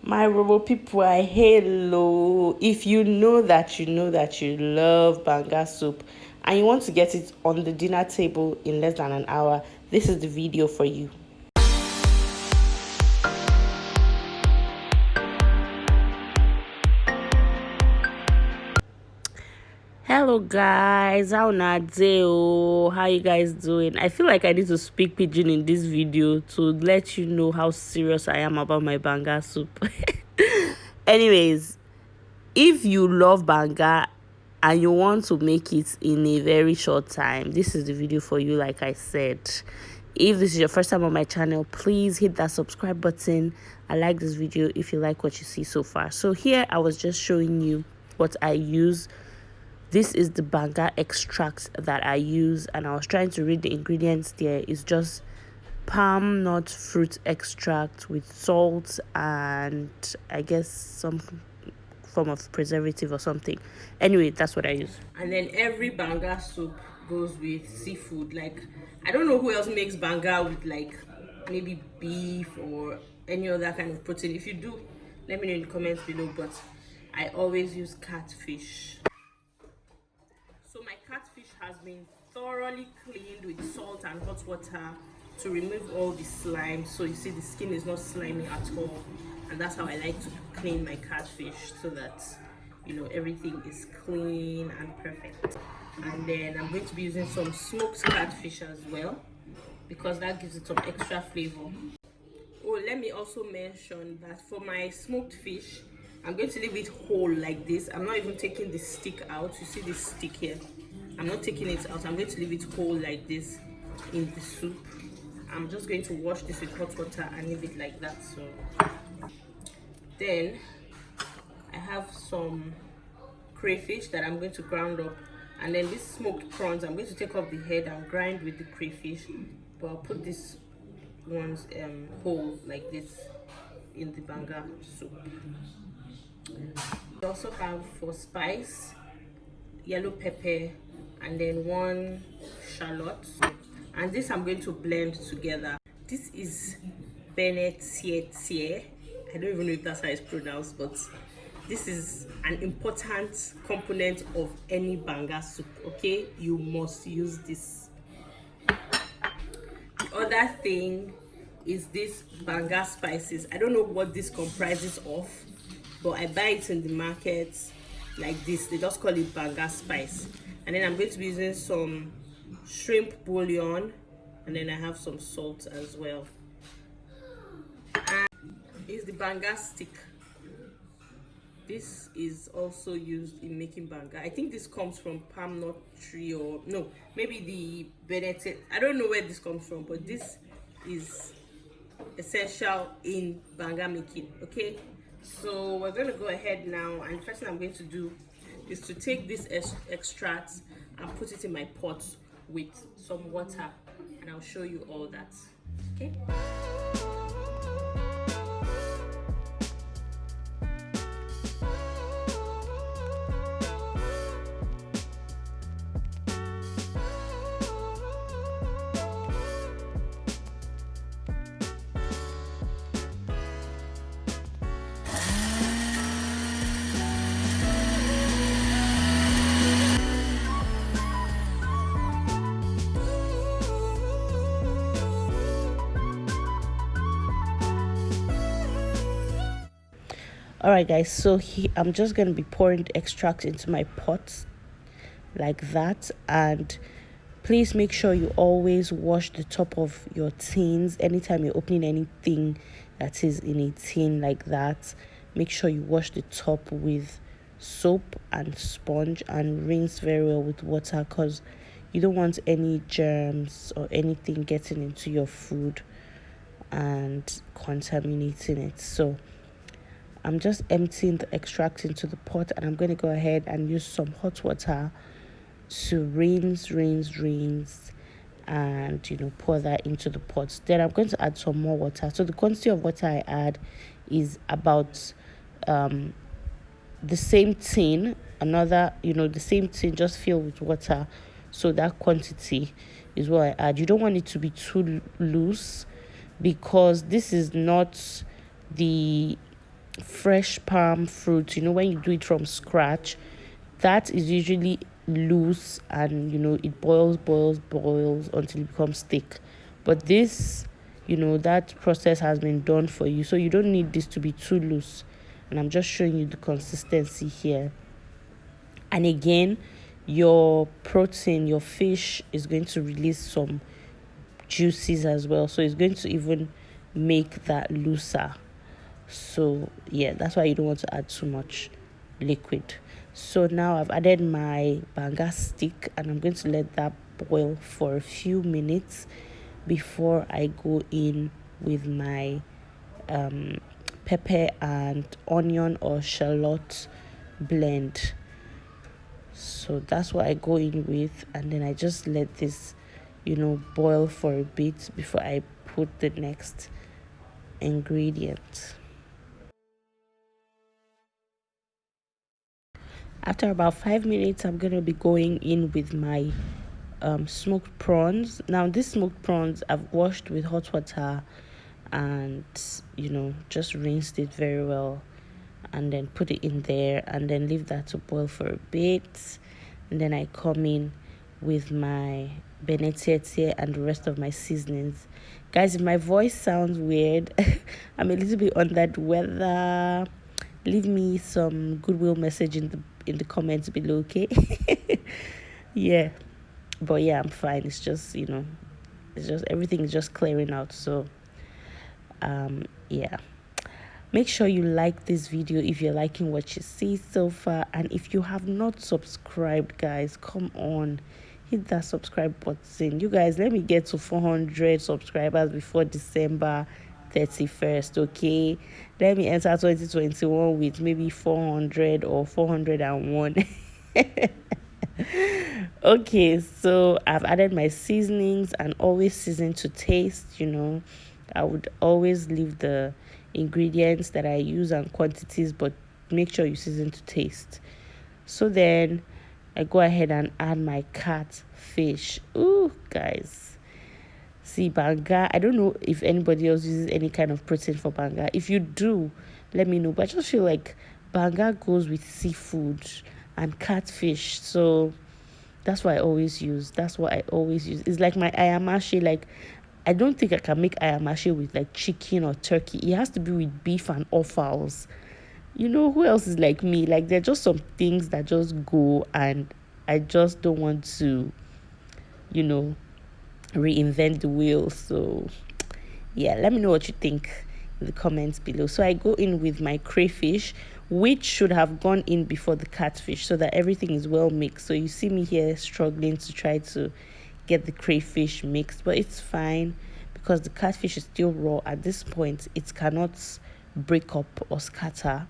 My Robo people, hello. If you know that you love Banga soup and you want to get it on the dinner table in less than an hour, this is the video for you. Hello guys, how you guys doing? I feel like I need to speak pidgin in this video to let you know how serious I am about my banga soup. Anyways, if you love banga and you want to make it in a very short time, this is the video for you. Like I said, if this is your first time on my channel, please hit that subscribe button. I like this video if you like what you see so far. So here I was just showing you what I use. This is the banga extract that I use, and I was trying to read the ingredients there. It's just palm nut fruit extract with salt and I guess some form of preservative or something. Anyway, that's what I use. And then every banga soup goes with seafood. Like, I don't know who else makes banga with like maybe beef or any other kind of protein. If you do, let me know in the comments below, but I always use catfish. So my catfish has been thoroughly cleaned with salt and hot water to remove all the slime. So you see the skin is not slimy at all, and that's how I like to clean my catfish, so that everything is clean and perfect. And then I'm going to be using some smoked catfish as well, because that gives it some extra flavor. Oh, let me also mention that for my smoked fish, I'm going to leave it whole like this. I'm not even taking the stick out. You see this stick here? I'm not taking it out. I'm going to leave it whole like this in the soup. I'm just going to wash this with hot water and leave it like that. So then I have some crayfish that I'm going to ground up, and then these smoked prawns I'm going to take off the head and grind with the crayfish, but I'll put these ones whole like this in the banga soup. We also have, for spice, yellow pepper and then 1 shallot, and this I'm going to blend together. This is Benetier. I don't even know if that's how it's pronounced, but this is an important component of any banga soup. Okay, you must use this. The other thing is this banga spices. I don't know what this comprises of, but I buy it in the market like this. They just call it banga spice. And then I'm going to be using some shrimp bouillon, and then I have some salt as well. And it's the banga stick. This is also used in making banga. I think this comes from palm nut tree, or no, maybe the Benetier. I don't know where this comes from, but this is essential in banga making. Okay, so we're going to go ahead now, and the first thing I'm going to do is to take this extract and put it in my pot with some water, and I'll show you all that. Okay. All right guys, so I'm just going to be pouring the extract into my pot like that, and please make sure you always wash the top of your tins anytime you're opening anything that is in a tin like that. Make sure you wash the top with soap and sponge and rinse very well with water, because you don't want any germs or anything getting into your food and contaminating it. So I'm just emptying the extract into the pot, and I'm going to go ahead and use some hot water to rinse and pour that into the pot. Then I'm going to add some more water. So the quantity of water I add is about the same tin, the same tin just filled with water. So that quantity is what I add. You don't want it to be too loose, because this is not the fresh palm fruit, when you do it from scratch, that is usually loose, and it boils until it becomes thick. But this, that process has been done for you, so you don't need this to be too loose. And I'm just showing you the consistency here. And again, your protein, your fish, is going to release some juices as well, so it's going to even make that looser. So yeah, that's why you don't want to add too much liquid. So now I've added my banga stick, and I'm going to let that boil for a few minutes before I go in with my pepper and onion or shallot blend. So that's what I go in with, and then I just let this boil for a bit before I put the next ingredient. After about 5 minutes, I'm gonna be going in with my smoked prawns. Now, these smoked prawns I've washed with hot water, and just rinsed it very well, and then put it in there, and then leave that to boil for a bit. And then I come in with my benetiete and the rest of my seasonings. Guys, if my voice sounds weird, I'm a little bit under the weather. Leave me some goodwill message in the comments below, okay? Yeah, but yeah, I'm fine. It's just it's just everything is just clearing out. So yeah, make sure you like this video if you're liking what you see so far, and if you have not subscribed, guys, come on, hit that subscribe button. You guys, let me get to 400 subscribers before December 31st, okay? Let me enter 2021 with maybe 400 or 401. Okay, so I've added my seasonings, and always season to taste. I would always leave the ingredients that I use and quantities, but make sure you season to taste. So then I go ahead and add my catfish. Ooh, guys, see, banga, I don't know if anybody else uses any kind of protein for banga. If you do, let me know. But I just feel like banga goes with seafood and catfish, so that's what I always use. It's like my ayamashi. Like, I don't think I can make ayamashi with like chicken or turkey. It has to be with beef and offals. Who else is like me? Like, there are just some things that just go, and I just don't want to reinvent the wheel. So yeah, let me know what you think in the comments below. So I go in with my crayfish, which should have gone in before the catfish, so that everything is well mixed. So you see me here struggling to try to get the crayfish mixed, but it's fine because the catfish is still raw. At this point, it cannot break up or scatter,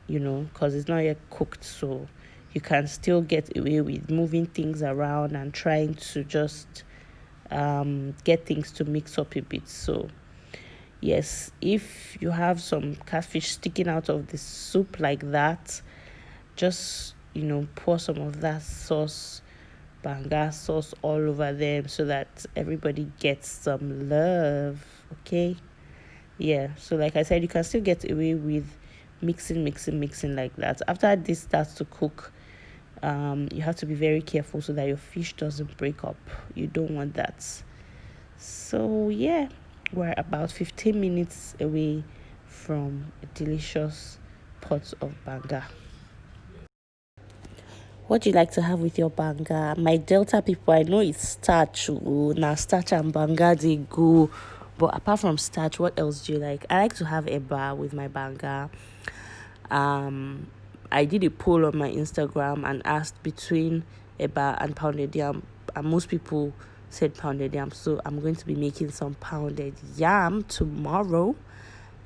because it's not yet cooked. So you can still get away with moving things around and trying to just get things to mix up a bit. So yes, if you have some catfish sticking out of the soup like that, just pour some of that sauce, banga sauce, all over them, so that everybody gets some love. Okay, yeah, so like I said, you can still get away with mixing like that. After this starts to cook, you have to be very careful so that your fish doesn't break up. You don't want that. So yeah, we're about 15 minutes away from a delicious pot of banga. What do you like to have with your banga? My Delta people, I know it's starch. Now starch and banga, they go. But apart from starch, what else do you like? I like to have eba with my banga. I did a poll on my Instagram and asked between eba and pounded yam, and most people said pounded yam. So I'm going to be making some pounded yam tomorrow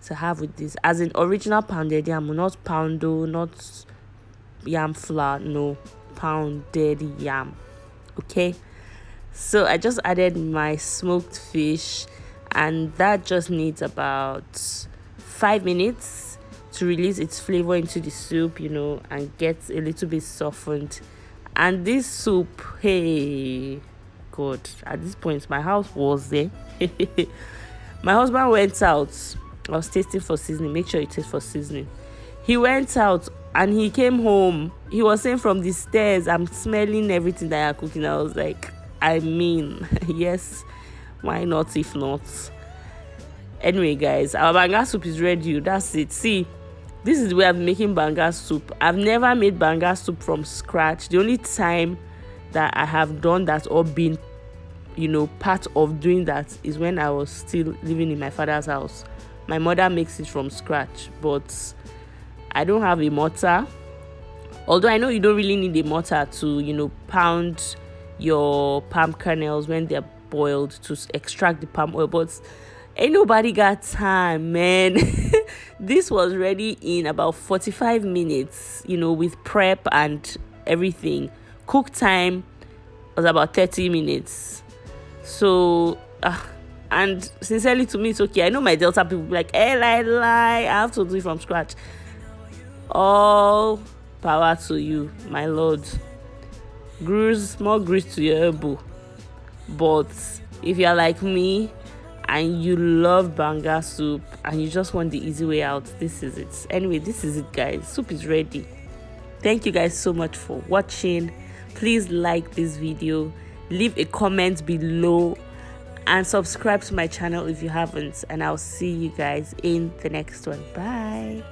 to have with this, as in original pounded yam, not poundo, not yam flour, no, pounded yam. Okay, so I just added my smoked fish, and that just needs about 5 minutes to release its flavor into the soup, and get a little bit softened. And this soup, hey god, at this point my house was there. My husband went out I was tasting for seasoning. Make sure you taste for seasoning. He went out and he came home. He was saying from the stairs, I'm smelling everything that you're cooking. I was like, I mean, yes, why not if not? Anyway, guys, our banga soup is ready. That's it. See, this is the way I'm making banga soup. I've never made banga soup from scratch. The only time that I have done that or been, part of doing that is when I was still living in my father's house. My mother makes it from scratch, but I don't have a mortar. Although I know you don't really need a mortar to, pound your palm kernels when they're boiled to extract the palm oil, but ain't nobody got time, man. This was ready in about 45 minutes, with prep and everything. Cook time was about 30 minutes. So, and sincerely, to me, it's okay. I know my Delta people be like, hey, lie, I have to do it from scratch. All power to you, my lord. More grease to your elbow. But if you're like me and you love banga soup and you just want the easy way out, this is it. Anyway, this is it, guys. Soup is ready. Thank you guys so much for watching. Please like this video, leave a comment below, and subscribe to my channel if you haven't, and I'll see you guys in the next one. Bye.